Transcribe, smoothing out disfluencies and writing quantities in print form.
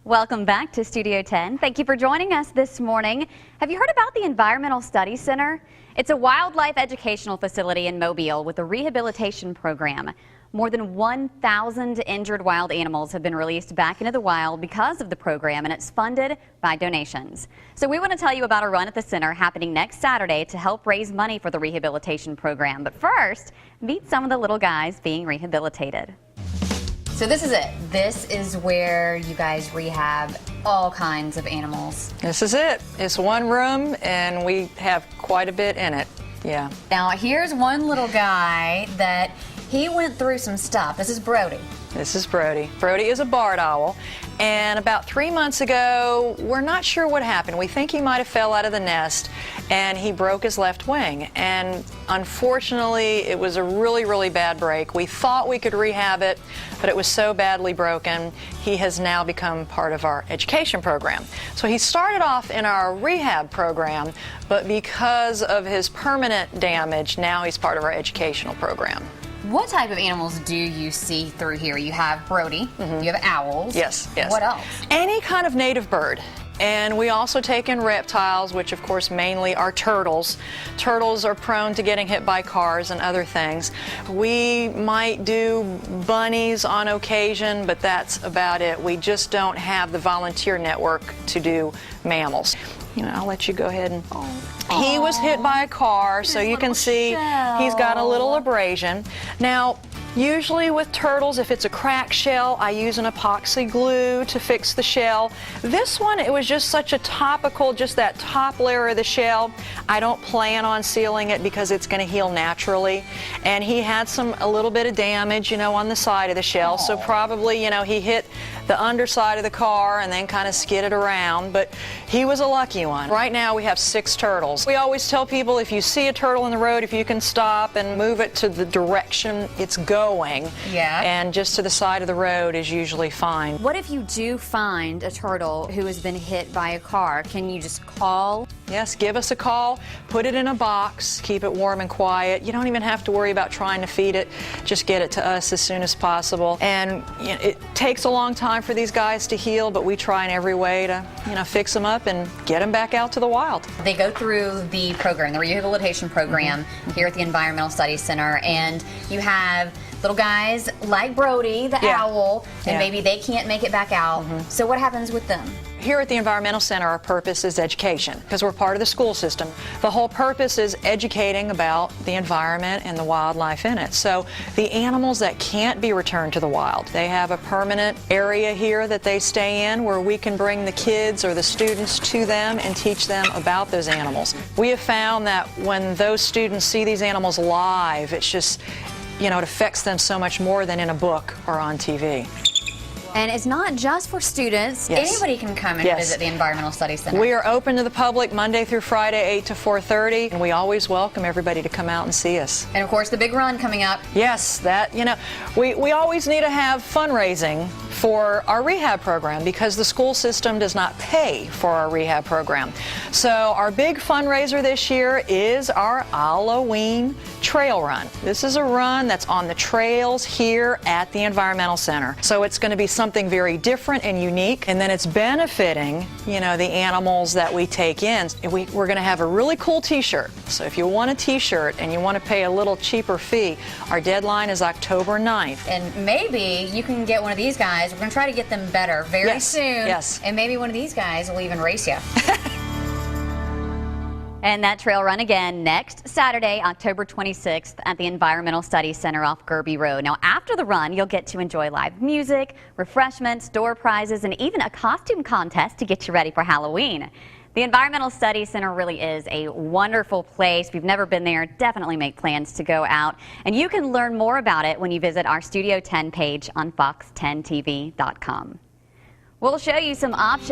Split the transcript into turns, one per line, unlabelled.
Welcome back to Studio 10. Thank you for joining us this morning. Have you heard about the Environmental Studies Center? It's a wildlife educational facility in Mobile with a rehabilitation program. More than 1,000 injured wild animals have been released back into the wild because of the program, and it's funded by donations. So we want to tell you about a run at the center happening next Saturday to help raise money for the rehabilitation program. But first, meet some of the little guys being rehabilitated. So this is it. This is where you guys rehab all kinds of animals.
This is it. It's one room and we have quite a bit in it. Yeah.
Now here's one little guy that he went through some stuff. This is Brody.
This is Brody. Brody is a barred owl, and about 3 months ago, we're not sure what happened. We think he might have fell out of the nest and he broke his left wing, and unfortunately it was a really bad break. We thought we could rehab it, but it was so badly broken. He has now become part of our education program. So he started off in our rehab program, but because of his permanent damage, now he's part of our educational program.
What type of animals do you see through here? You have Brody, you have owls.
Yes.
What else?
Any kind of native bird. And we also take in reptiles, which of course mainly are turtles. Turtles are prone to getting hit by cars and other things. We might do bunnies on occasion, but that's about it. We just don't have the volunteer network to do mammals. You know, I'll let you go ahead and... He was hit by a car, so you can see he's got a little abrasion. Now, usually with turtles, if it's a cracked shell, I use an epoxy glue to fix the shell. This one, it was just such a topical, just that top layer of the shell. I don't plan on sealing it because it's going to heal naturally. And he had a little bit of damage, you know, on the side of the shell. So probably, you know, he hit the underside of the car and then kind of skidded around, but he was a lucky one. Right now we have 6 turtles. We always tell people if you see a turtle in the road, if you can stop and move it to the direction it's going, and just to the side of the road is usually fine.
What if you do find a turtle who has been hit by a car? Can you just call?
Yes, give us a call, put it in a box, keep it warm and quiet. You don't even have to worry about trying to feed it. Just get it to us as soon as possible. And you know, it takes a long time for these guys to heal, but we try in every way to, you know, fix them up and get them back out to the wild.
They go through the program, the rehabilitation program here at the Environmental Studies Center, and you have little guys like Brody, the owl, and maybe they can't make it back out. So what happens with them?
Here at the Environmental Center, our purpose is education, because we're part of the school system. The whole purpose is educating about the environment and the wildlife in it. So the animals that can't be returned to the wild, they have a permanent area here that they stay in where we can bring the kids or the students to them and teach them about those animals. We have found that when those students see these animals live, it's just, you know, it affects them so much more than in a book or on TV.
And it's not just for students. Anybody can come and visit the Environmental Studies Center.
We are open to the public Monday through Friday, 8 to 4:30, and we always welcome everybody to come out and see us.
And of course, the big run coming up.
Yes, that, you know, we always need to have fundraising for our rehab program because the school system does not pay for our rehab program. So our big fundraiser this year is our owl-o-ween trail run. This is a run that's on the trails here at the Environmental Center. So it's going to be something very different and unique, and then it's benefiting, you know, the animals that we take in. We're going to have a really cool t-shirt. So if you want a t-shirt and you want to pay a little cheaper fee, our deadline is October 9th.
And maybe you can get one of these guys. We're going to try to get them better very soon.
Yes.
And maybe one of these guys will even race you. And that trail run again next Saturday, October 26th at the Environmental Studies Center off Gerby Road. Now, after the run, you'll get to enjoy live music, refreshments, door prizes, and even a costume contest to get you ready for Halloween. The Environmental Studies Center really is a wonderful place. If you've never been there, definitely make plans to go out. And you can learn more about it when you visit our Studio 10 page on fox10tv.com. We'll show you some options.